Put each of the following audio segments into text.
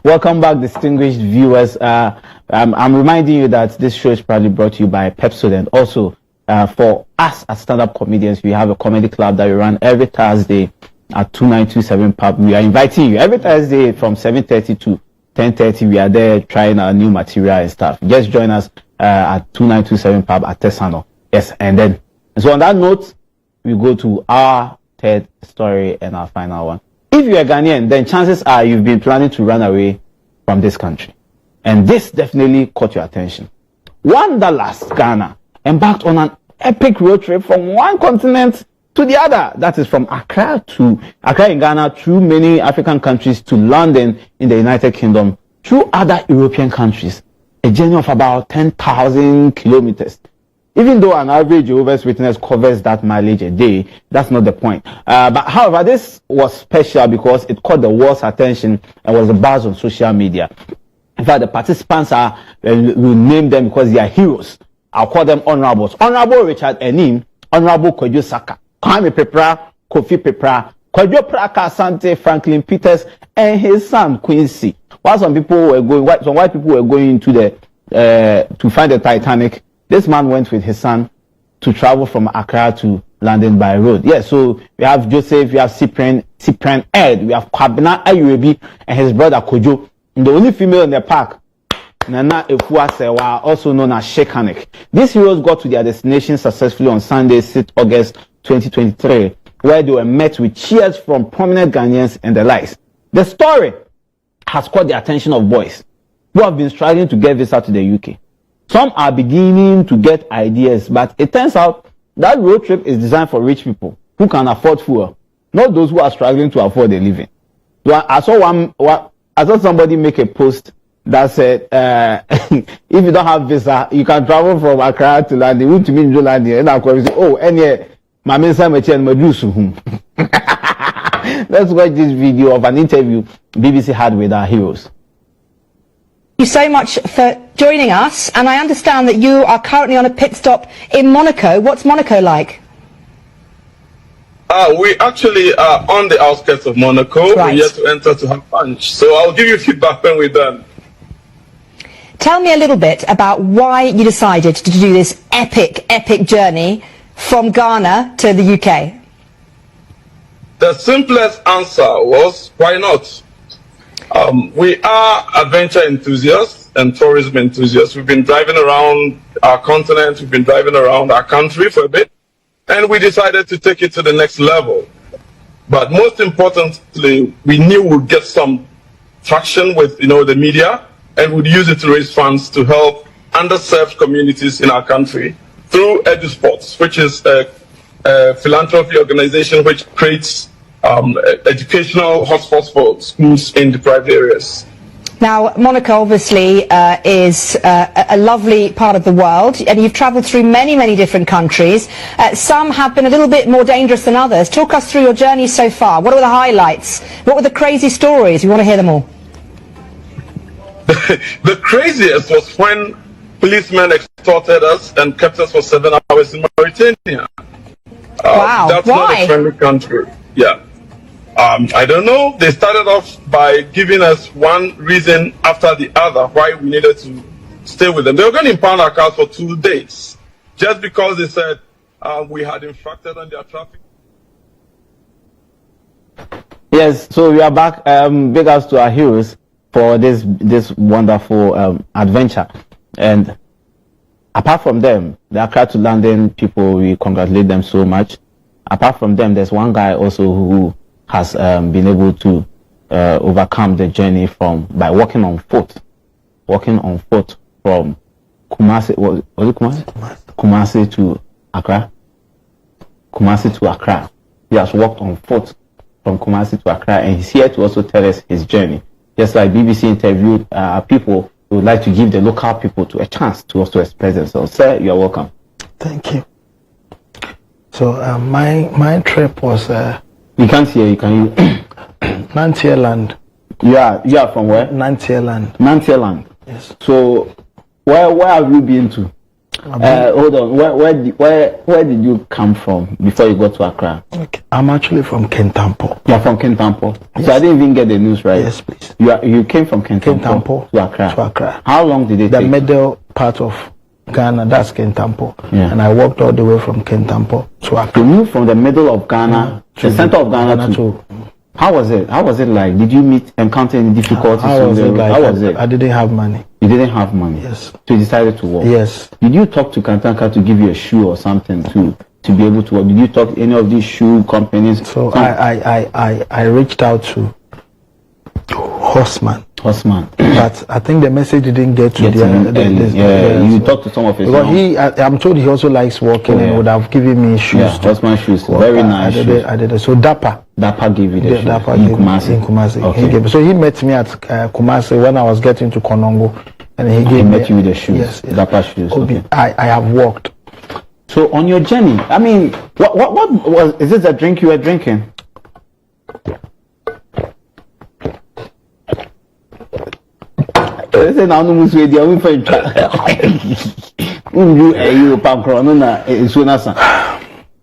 Welcome back, distinguished viewers. I'm reminding you that this show is proudly brought to you by Pepsodent, and also for us as stand-up comedians, we have a comedy club that we run every Thursday at 2927 Pub. We are inviting you every Thursday from 7:30 to 10:30. We are there trying our new material and stuff. Just join us at 2927 Pub at Tesano. Yes, and then so on that note, we go to our third story and our final one. If you're a Ghanaian, then chances are you've been planning to run away from this country. And this definitely caught your attention. Wanderlust Ghana embarked on an epic road trip from one continent to the other. That is from Accra in Ghana, through many African countries, to London in the United Kingdom, through other European countries. A journey of about 10,000 kilometers. Even though an average Jehovah's Witness covers that mileage a day, that's not the point. But however, this was special because it caught the world's attention and was a buzz on social media. In fact, the participants are, we'll name them because they are heroes. I'll call them honorables. Honorable Richard Enim, Honorable Kwadwo Saka, Kwame Pepra, Kofi Pepra, Kwadwo Praka Asante, Franklin Peters, and his son Quincy. While some white people were going into to find the Titanic, this man went with his son to travel from Accra to London by road. Yeah, so we have Joseph, we have Cyprian Ed, we have Kwabena Ayuebi and his brother Kojo. And the only female in the park, Nana Efuasewa, also known as Shekanek. These heroes got to their destination successfully on Sunday, 6th August 2023, where they were met with cheers from prominent Ghanaians and the likes. The story has caught the attention of boys who have been struggling to get visa to the UK. Some are beginning to get ideas, but it turns out that road trip is designed for rich people who can afford fuel, not those who are struggling to afford a living. So I saw somebody make a post that said, if you don't have visa, you can travel from Accra to London. You to mean London, and I'll say, oh, any Let's watch this video of an interview BBC had with our heroes. Thank you so much for joining us, and I understand that you are currently on a pit stop in Monaco. What's Monaco like? We actually are on the outskirts of Monaco. Right. We're yet to enter to have lunch, so I'll give you feedback when we're done. Tell me a little bit about why you decided to do this epic journey from Ghana to the UK. The simplest answer was, why not? We are adventure enthusiasts and tourism enthusiasts. We've been driving around our continent, we've been driving around our country for a bit, and we decided to take it to the next level. But most importantly, we knew we'd get some traction with the media, and we'd use it to raise funds to help underserved communities in our country through EduSports, which is a philanthropy organization which creates educational hotspots for schools in deprived areas. Now, Monaco obviously is a lovely part of the world, and you've travelled through many different countries. Some have been a little bit more dangerous than others. Talk us through your journey so far. What were the highlights? What were the crazy stories? We want to hear them all. The craziest was when policemen extorted us and kept us for 7 hours in Mauritania. Wow. That's Why? not a friendly country. Yeah. I don't know. They started off by giving us one reason after the other why we needed to stay with them. They were going to impound our cars for 2 days just because they said we had infracted on their traffic. Yes, so we are back. Big ups to our heroes for this wonderful adventure. And apart from them, the Accra to London people, we congratulate them so much. Apart from them, there's one guy also who has been able to overcome the journey by walking on foot from Kumasi. Was it Kumasi? Kumasi to Accra. Kumasi to Accra. He has walked on foot from Kumasi to Accra, and he's here to also tell us his journey. Just like BBC interviewed people, we would like to give the local people a chance to also express themselves. Sir, you're welcome. Thank you. So my trip was. We can't hear you. Can you? Nantieland. You are from where? Nantieland. Nantieland. Yes. So where have you been to? Hold on. Where did you come from before you got to Accra? Okay. I'm actually from Kentampo. You're from Kentampo. Yes. So I didn't even get the news right. Yes, please. You came from Kentampo to Accra. To Accra. How long did it The take? middle part of Ghana, that's Kentampo. Yeah. And I walked all the way from Kentampo to Accra. You moved from the middle of Ghana, the center of Ghana to. How was it? How was it like? Did you encounter any difficulties? How was it like? How was it? I didn't have money. You didn't have money. Yes. So you decided to walk. Yes. Did you talk to Kantanka to give you a shoe or something to be able to walk? Did you talk to any of these shoe companies? So I reached out to Horseman. But I think the message didn't get to you talked to some of his. Because I'm told he also likes walking and would have given me shoes. Yeah, Horseman shoes. Very nice shoes. I did it. So Dapa gave you the shoes. Dapa in gave Kumasi. In Kumasi. Okay. So he met me at Kumasi when I was getting to Konongo, and he met you with the shoes. Yes. Dapa shoes. Okay. I have walked. So on your journey, I mean, what was? Is this a drink you were drinking?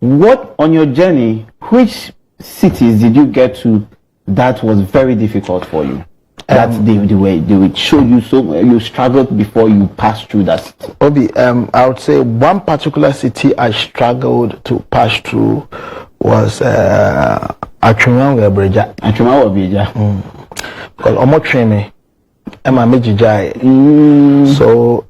What on your journey, which cities did you get to that was very difficult for you? That they would show you so you struggled before you passed through that city. Obi, I would say one particular city I struggled to pass through was Achumwa Webeja. Because almost train me. So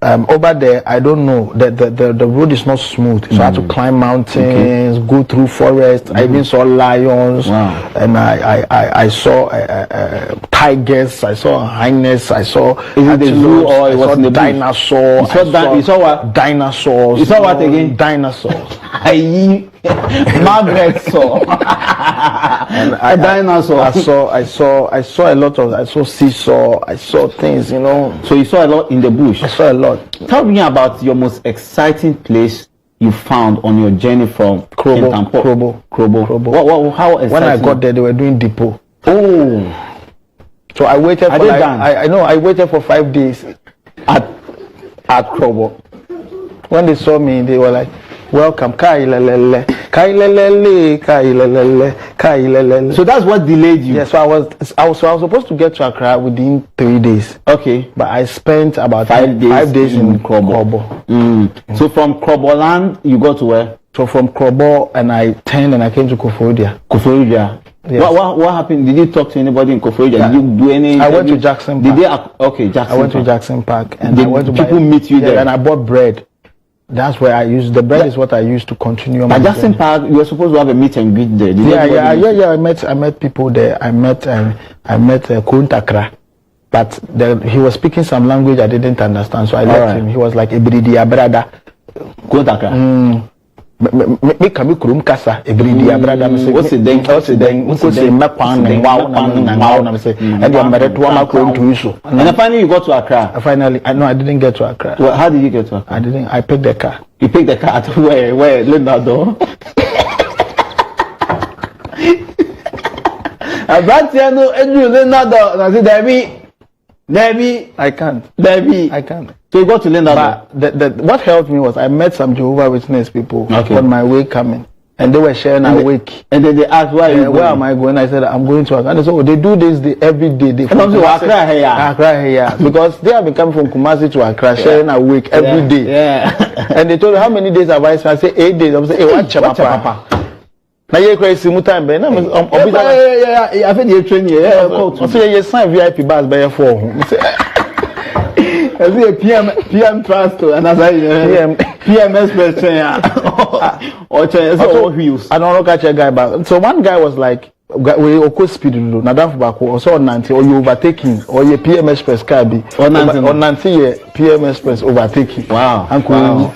over there, I don't know, the road is not smooth, so I had to climb mountains, go through forests. I even saw lions, and I saw tigers, I saw hyenas, I saw dinosaurs. You saw what? Dinosaurs. You saw what again? Dinosaurs. Margaret saw. A dinosaur. I saw a lot of. I saw seesaw. I saw things, you know. So you saw a lot in the bush. I saw a lot. Tell me about your most exciting place you found on your journey from Krobo. How exciting? When I got there, they were doing depot. Oh. So I waited for I waited for 5 days at Krobo. When they saw me, they were like, "Welcome, Kailelele. So that's what delayed you. Yes, so I was supposed to get to Accra within 3 days. Okay, but I spent about 5 days in Krobo. So from Krobo land, you go to where? So from Krobo, and I turned and I came to Koforidua. Yes. What happened? Did you talk to anybody in Koforidua? Yeah. Did you do any? I went to Jackson Park. Jackson. I went to Jackson Park, and I went to people meet you there. And I bought bread. That's where I used the bread. Is what I used to continue. At Jackson Park, you were supposed to have a meet and greet there. Yeah. I met people there. I met Kuntakra, but he was speaking some language I didn't understand, so I left him. He was like Ebridia brother. Kuntakra. Me kami kurum kasa Ebridia brother. What's it then? And finally you got to Accra. Finally, I didn't get to Accra. Well, how did you get to Accra? I didn't. I picked the car. You picked the car at where? Leonardo. Abatiano, Andrew, Leonardo. I said, Debbie. I can't. So you got to Leonardo. But what helped me was I met some Jehovah's Witness people on my way coming. And they were sharing a week. And then they asked, where am I going? I said, I'm going to Accra. And they said, they do this every day. They come to Accra here. Because they have been coming from Kumasi to Accra, sharing a week every day. Yeah. And they told me, how many days have I spent? I said, 8 days. I said, hey, what Papa? Now you're crazy, time, but I think you're training. I say, you sign VIP bus by 4. I see a PM Transto and as I PM Express train or train all wheels. I don't know catch a guy back. So one guy was like, we go speed do na that back or so 90 or you overtaking or your PM Express car be or 90 PM Express overtaking. Wow.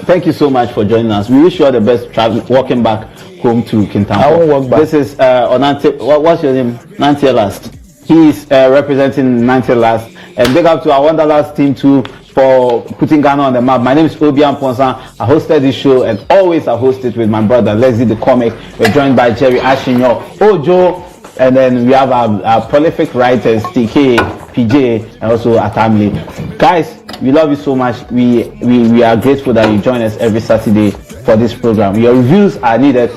Thank you so much for joining us. We wish you all the best traveling walking back home to Kintampo. I won't walk back. This is Onante. What's your name? Nancy Last. He is representing Nancy Last. And big up to our Wanderlust team too for putting Ghana on the map. My name is Obian Ponsan. I hosted this show and always I host it with my brother Leslie the Comic. We're joined by Jerry Ashinyo, Ojo, and then we have our prolific writers TK, PJ, and also Atamli. Guys, We love you so much. We are grateful that you join us every Saturday for this program. Your reviews are needed.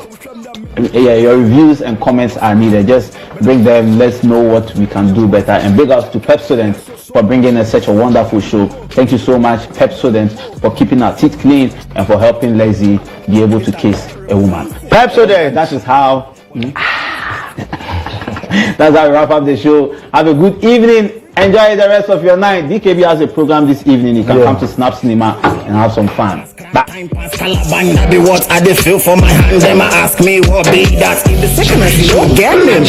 Yeah, your reviews and comments are needed. Just bring them. Let's know what we can do better. And big ups to Pepsodent for bringing us such a wonderful show. Thank you so much, Pepsodent, for keeping our teeth clean and for helping Lexi be able to kiss a woman. Pepsodent, that is how. That's how we wrap up the show. Have a good evening. Enjoy the rest of your night. DKB has a program this evening. You can come to Snap Cinema and have some fun. Bye. What I feel for my hand, them ask me what be that. In the second I see you get them.